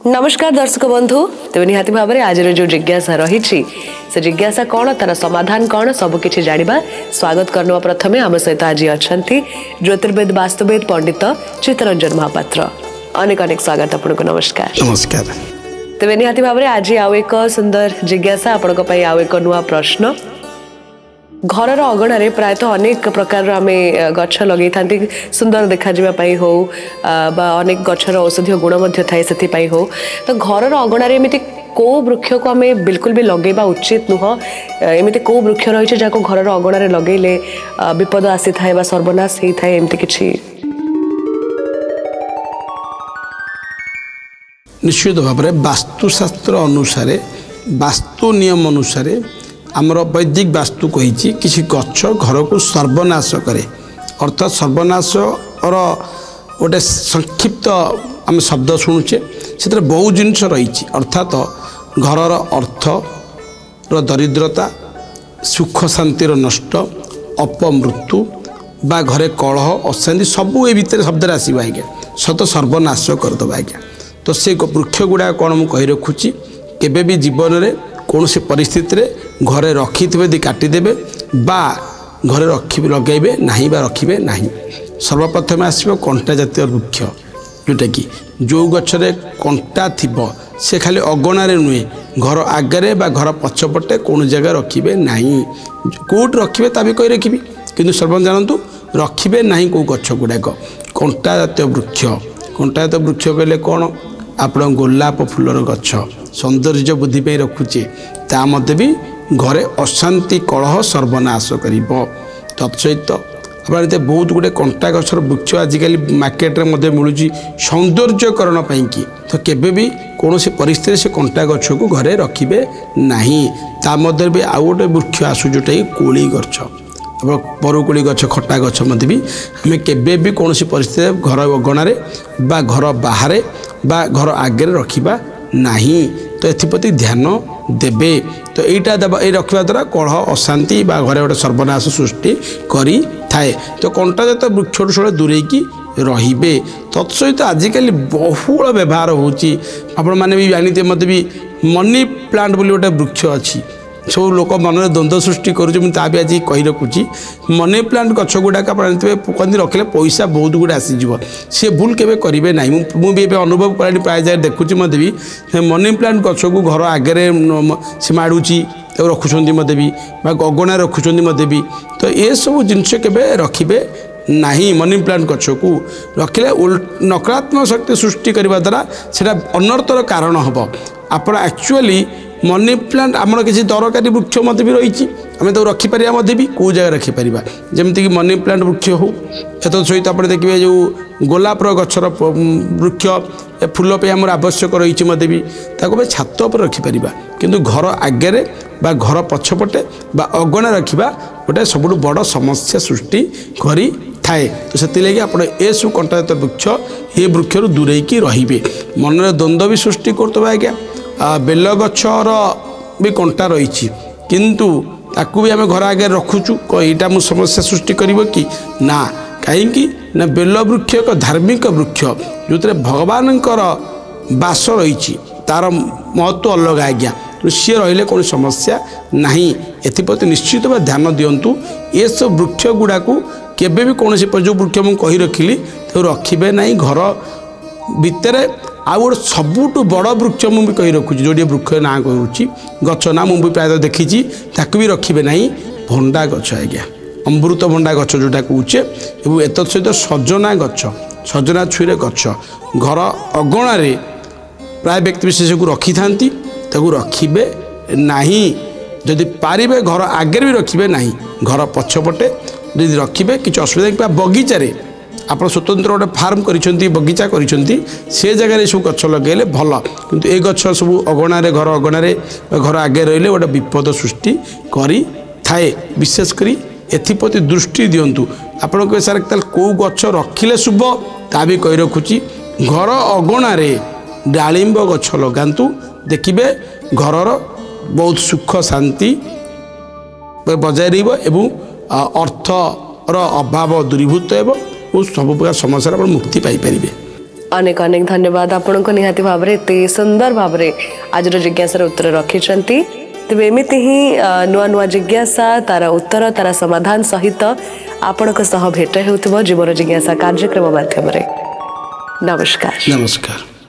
नमस्कार दर्शक बंधु तेज निहाती भाव में आज जो जिज्ञासा रही से जिज्ञासा कौन तार समाधान कौन सबकि जाना स्वागत करने प्रथम आम सहित आज अच्छा ज्योतिर्वेद वास्तुवेद पंडित चित्तरंजन महापात्र अनेक अनेक स्वागत आपको नमस्कार। नमस्कार तेज निहाती भाव में आज आउ एक सुंदर जिज्ञासा आपण आउ एक नुआ प्रश्न। घर अगणार प्रायतः अनेक प्रकार आम गछ लगे था सुंदर देखा हो अनेक गचर औषधीय गुण थाए से हो तो घर अगणार एमती कौ वृक्ष को आम बिल्कुल भी लगेबा उचित नुह एमती कौ वृक्ष रही जहाँ घर अगणार लगेले विपद आसी था सर्वनाश होता है एमती किछि? निश्चित भाव में वास्तुशास्त्र अनुसार वास्तु नियम अनुसार आमर वैदिक वास्तु कही किसी गछ घर को सर्वनाश करे अर्थात सर्वनाश और गोटे संक्षिप्त आम शब्द शुणुचे से बहुत जिनस रही अर्थात घर अर्थ दरिद्रता सुख शांतिर नष्ट अपमृत्यु बा घरे कलह अशांति सबू ए भितर शब्द आसवा आज्ञा सत सर्वनाश करदे आज्ञा। तो से वृक्ष गुड़ा कौन मुझे रखुची केबे भी जीवन में कौन सी परिस्थिति रे घरे रखिथे काटिदेवे बा घरे रखी लगेबे नहीं बा रखिबे नहीं। सर्वप्रथम आसो कंटा जातीय वृक्ष जोटा कि जो गछरे कंटा थिबो से खाली अगणारे नुहे घर आगे बा घर पछपटे कौन जगह रखिबे नहीं कौट रखिबे ता भी कही रखिबी किंतु सर्व जानतु रखिबे नहीं कौ गछ गुड़ाक कंटा जातीय वृक्ष। कंटा जातीय वृक्ष कहले कौन आप गोलाप फूलर गछ सौंदर्य बुद्धि पे रखुचे ता मध्य भी घरे अशांति कलह सर्वनाश कर तत्सहित आप बहुत गुड़े कंटा गछर वृक्ष आजिकल मार्केट में मिलूँ सौंदर्यकरण कि तो केबे भी कौन सी परिस्थिति से कंटा गछ को घरे रखिबे नहीं। ता मध्य भी आउ गोटे वृक्ष आसू जोटा कि कोली गछ बरकोली गछ खटा गछ मध्य भी आम केबे भी कौन सी परिस्थिति घर अगणार बा घर बाहर बा घर आगे रखिबा नहीं। तो एप्रति ध्यान देबे तो यहीटा देवा ये रखा द्वारा कलह अशांति बा घरे गोटे सर्वनाश सृष्टि करी थाए। तो कंटा जात वृक्ष दूरेकी रहिबे तत्सहित आजिकल बहुल व्यवहार होची आपण माने भी जानते मत भी मनी प्लांट बोली गोटे वृक्ष अच्छी सब लोक मन में द्वंद्व सृष्टि करुँच ता भी आज कही रखुची मनी प्लांट गछ गुड़ाक कहते रखिले पैसा बहुत गुड़े आसीज सी भूल केवे करेंगे ना मुझे अनुभव कलानी प्राय जगह देखुची मत भी मनी प्लांट गछ को घर आगे से माड़ुची रखुंट मत भी अगणा रखुंट मत भी तो ये सब जिनस के रखिए नहीं। मनी प्लांट गछ को रखिले नकारात्मक शक्ति सृष्टि करने द्वारा से अनर्थर कारण हम आप एक्चुअली मनी प्लांट आमर किसी दरकारी वृक्ष मत भी रही आम तो रखिपर मत भी कौ जगह रखिपर जमीक मनी प्लांट वृक्ष हो एत सहित आप देखिए जो गोलाप गचर वृक्ष फूल पे आम आवश्यक रही मत भी छात पर रखिपर किंतु घर आगे बा घर पछपटे बा अगणा रखा गोटे सब बड़ समस्या सृष्टि करी थाए। तो से लगे आप सब कंटा जात वृक्ष ये वृक्ष दूरेकी रे मन में द्वंद्व भी सृष्टि करते आज्ञा। बेल गछर भी कंटा रही किंतु ताकू भी आम घर आगे रखुचु यहाँ मुझे समस्या सृष्टि कर कि ना कहीं ना बेल वृक्ष एक धार्मिक वृक्ष जो भगवान बास रही तार महत्व अलग आज्ञा सी रही कौन समस्या नहीं। एप्रति निश्चित भाव ध्यान दिंतु ये सब वृक्ष गुड़ा को केबे भी कौन जो वृक्ष मुझे कही रखिली तो रखिबे नहीं घर भितर। आउ गोटे सबुठ बड़ वृक्ष मुझे कही रखुची जो वृक्ष ना कहूँ गच ना मुझे प्रायतः देखी ताकू भी रखिए ना भंडा गच आज्ञा अमृत भंडा गच जोटा कहे और एत सहित सजना गच सजना छुईरे गच घर अगणार प्राय व्यक्ति विशेष को रखी था रखिए नहीं जदि पारे घर आगे भी रखिए नहीं घर पछपटे जदि रखिए किसी असुविधा कि बगीचारे आप स्वतंत्र गोटे फार्म करिसेंती बगीचा करिसेंती से जगह सब गछ लगे भल किंतु ए गछ सब अगणार घर अगणार घर आगे रहिले गोटे विपद सृष्टि करी थाए। विशेषकर एप्रति दृष्टि दिंतु आपण सर कौ गछ रखिले शुभ ता भी कही रखुची घर अगणार डालिंब गछ लगातु देखिए घरर बहुत सुख शांति बजाय रही अर्थर अभाव दूरीभूत और सब प्रकार समस्या मुक्ति पाई। अनेक अनेक धन्यवाद आपण को निहाती भाव में एत सुंदर भाव में आज जिज्ञासार उत्तर रखिंट तेज एमती ही नुआ नुआ जिज्ञासा तार उत्तर तार समाधान सहित आपण भेट हो जीवन जिज्ञासा कार्यक्रम माध्यम नमस्कार। नमस्कार।